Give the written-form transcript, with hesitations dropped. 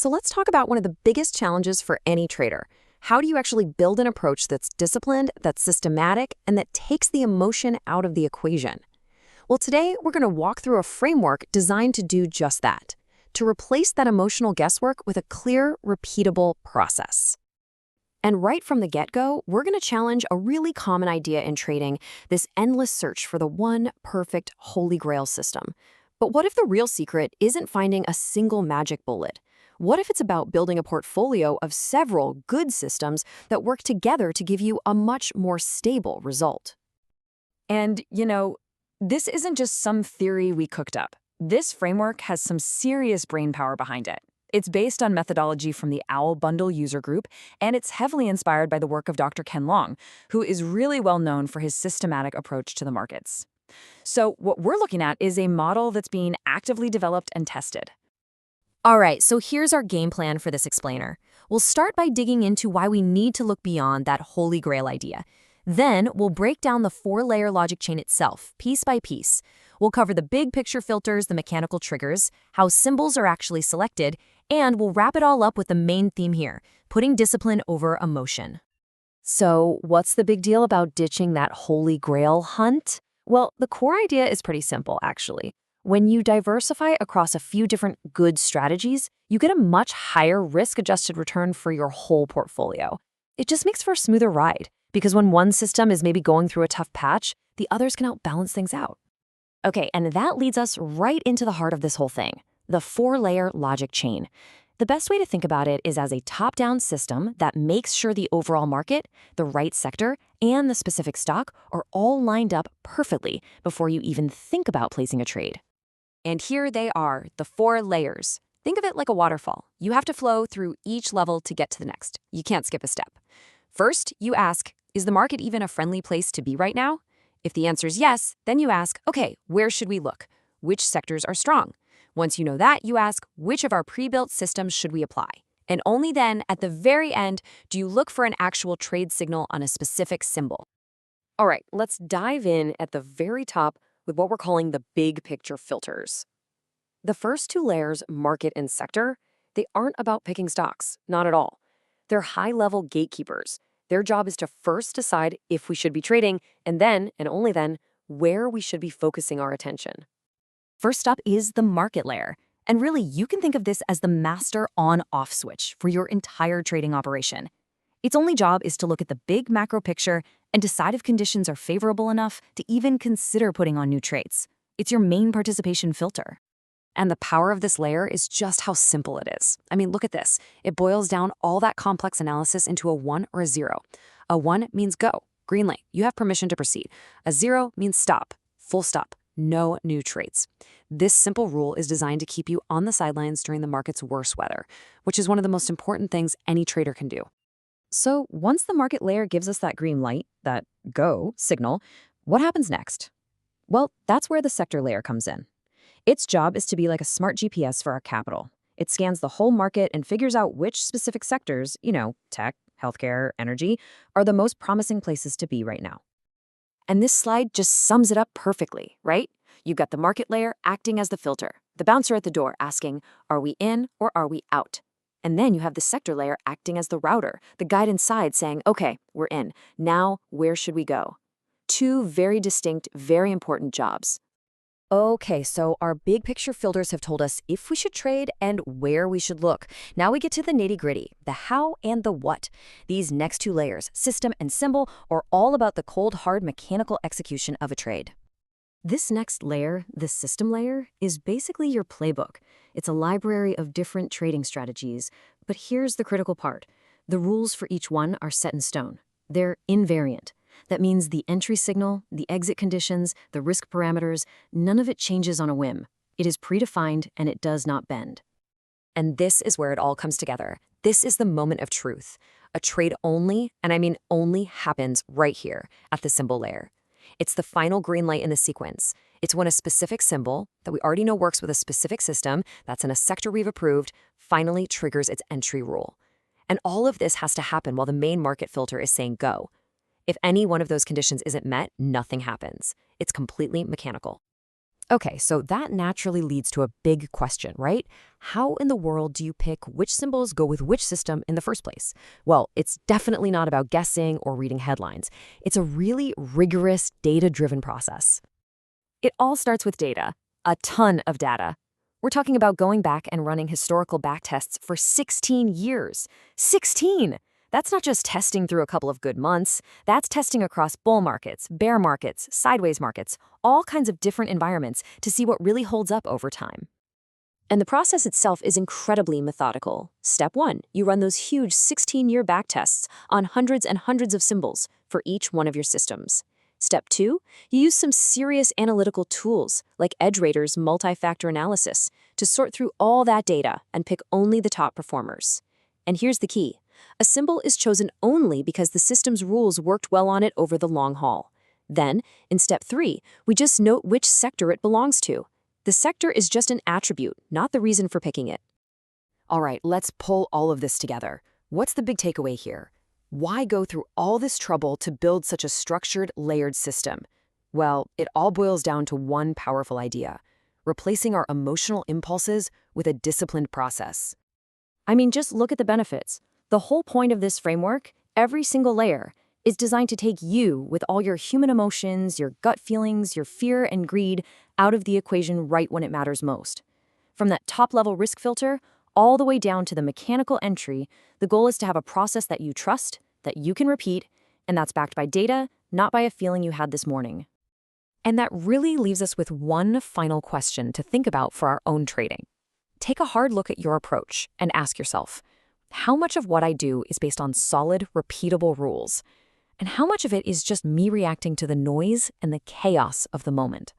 So let's talk about one of the biggest challenges for any trader. How do you actually build an approach that's disciplined, that's systematic, and that takes the emotion out of the equation? Well, today we're going to walk through a framework designed to do just that, to replace that emotional guesswork with a clear, repeatable process. And right from the get-go, we're going to challenge a really common idea in trading, this endless search for the one perfect holy grail system. But what if the real secret isn't finding a single magic bullet? What if it's about building a portfolio of several good systems that work together to give you a much more stable result? And, this isn't just some theory we cooked up. This framework has some serious brainpower behind it. It's based on methodology from the Owl Bundle user group, and it's heavily inspired by the work of Dr. Ken Long, who is really well known for his systematic approach to the markets. So what we're looking at is a model that's being actively developed and tested. All right, so here's our game plan for this explainer. We'll start by digging into why we need to look beyond that holy grail idea. Then we'll break down the four-layer logic chain itself, piece by piece. We'll cover the big picture filters, the mechanical triggers, how symbols are actually selected, and we'll wrap it all up with the main theme here, putting discipline over emotion. So what's the big deal about ditching that holy grail hunt? Well, the core idea is pretty simple, actually. When you diversify across a few different good strategies, you get a much higher risk-adjusted return for your whole portfolio. It just makes for a smoother ride, because when one system is maybe going through a tough patch, the others can help balance things out. Okay, and that leads us right into the heart of this whole thing, the four-layer logic chain. The best way to think about it is as a top-down system that makes sure the overall market, the right sector, and the specific stock are all lined up perfectly before you even think about placing a trade. And here they are, the four layers. Think of it like a waterfall. You have to flow through each level to get to the next. You can't skip a step. First, you ask, is the market even a friendly place to be right now? If the answer is yes, then you ask, okay, where should we look? Which sectors are strong? Once you know that, you ask, which of our pre-built systems should we apply? And only then, at the very end, do you look for an actual trade signal on a specific symbol. All right, let's dive in at the very top with what we're calling the big picture filters. The first two layers, market and sector, they aren't about picking stocks, not at all. They're high-level gatekeepers. Their job is to first decide if we should be trading, and then, and only then, where we should be focusing our attention. First up is the market layer. And really, you can think of this as the master on-off switch for your entire trading operation. Its only job is to look at the big macro picture and decide if conditions are favorable enough to even consider putting on new trades. It's your main participation filter. And the power of this layer is just how simple it is. I mean, look at this. It boils down all that complex analysis into a 1 or a 0. A 1 means go, green light, you have permission to proceed. A 0 means stop, full stop, no new trades. This simple rule is designed to keep you on the sidelines during the market's worst weather, which is one of the most important things any trader can do. So once the market layer gives us that green light, that go signal, what happens next? Well, that's where the sector layer comes in. Its job is to be like a smart GPS for our capital. It scans the whole market and figures out which specific sectors, tech, healthcare, energy, are the most promising places to be right now. And this slide just sums it up perfectly, right? You've got the market layer acting as the filter, the bouncer at the door asking, are we in or are we out? And then you have the sector layer acting as the router, the guide inside saying, okay, we're in. Now, where should we go? Two very distinct, very important jobs. Okay, so our big picture filters have told us if we should trade and where we should look. Now we get to the nitty-gritty, the how and the what. These next two layers, system and symbol, are all about the cold, hard, mechanical execution of a trade. This next layer, the system layer, is basically your playbook. It's a library of different trading strategies, but here's the critical part. The rules for each one are set in stone. They're invariant. That means the entry signal, the exit conditions, the risk parameters, none of it changes on a whim. It is predefined and it does not bend. And this is where it all comes together. This is the moment of truth. A trade only, and I mean only, happens right here at the symbol layer. It's the final green light in the sequence. It's when a specific symbol that we already know works with a specific system that's in a sector we've approved finally triggers its entry rule. And all of this has to happen while the main market filter is saying go. If any one of those conditions isn't met, nothing happens. It's completely mechanical. Okay, so that naturally leads to a big question, right? How in the world do you pick which symbols go with which system in the first place? Well, it's definitely not about guessing or reading headlines. It's a really rigorous, data-driven process. It all starts with data, a ton of data. We're talking about going back and running historical backtests for 16 years. 16! That's not just testing through a couple of good months. That's testing across bull markets, bear markets, sideways markets, all kinds of different environments to see what really holds up over time. And the process itself is incredibly methodical. Step 1, you run those huge 16-year backtests on hundreds and hundreds of symbols for each one of your systems. Step 2, you use some serious analytical tools like EdgeRater's multi-factor analysis to sort through all that data and pick only the top performers. And here's the key. A symbol is chosen only because the system's rules worked well on it over the long haul. Then, in step 3, we just note which sector it belongs to. The sector is just an attribute, not the reason for picking it. All right, let's pull all of this together. What's the big takeaway here? Why go through all this trouble to build such a structured, layered system? Well, it all boils down to one powerful idea: replacing our emotional impulses with a disciplined process. I mean, just look at the benefits. The whole point of this framework, every single layer, is designed to take you, with all your human emotions, your gut feelings, your fear and greed, out of the equation right when it matters most. From that top-level risk filter, all the way down to the mechanical entry, the goal is to have a process that you trust, that you can repeat, and that's backed by data, not by a feeling you had this morning. And that really leaves us with one final question to think about for our own trading. Take a hard look at your approach and ask yourself, how much of what I do is based on solid, repeatable rules? And how much of it is just me reacting to the noise and the chaos of the moment?